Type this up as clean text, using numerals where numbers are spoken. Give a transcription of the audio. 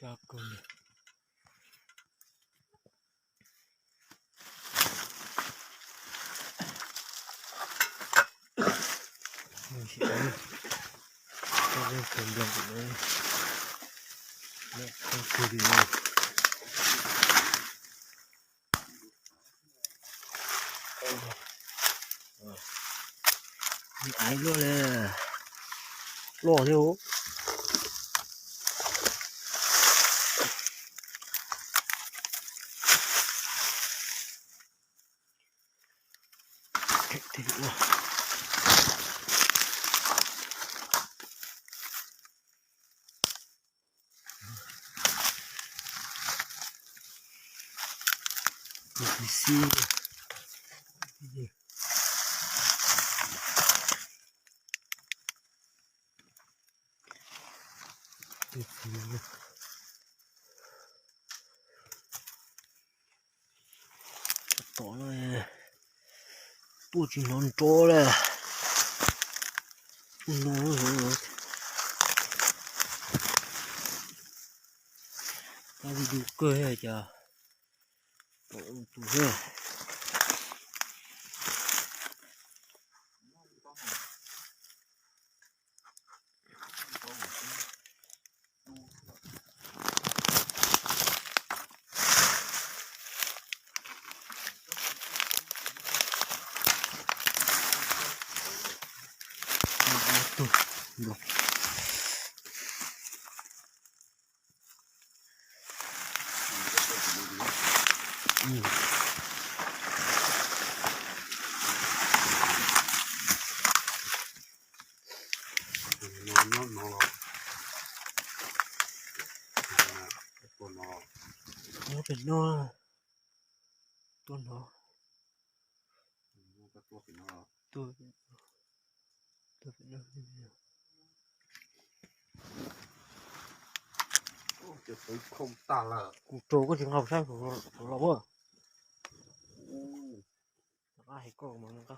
Shotgun. Mình sẽ cho lên cầm đồng của đây. Mẹ không cười đi đâu. Mình ái luôn nè. Lỏ theo. Thế nữa. Mình xin. Tỏ này tôi chỉ non trố này nó ta đi đủ cơ hay chả tụ hết được. Nó phải no tuần nó tôi phải no tôi không ta là cụ trâu có trường học sao của nó bơ ai có mà nó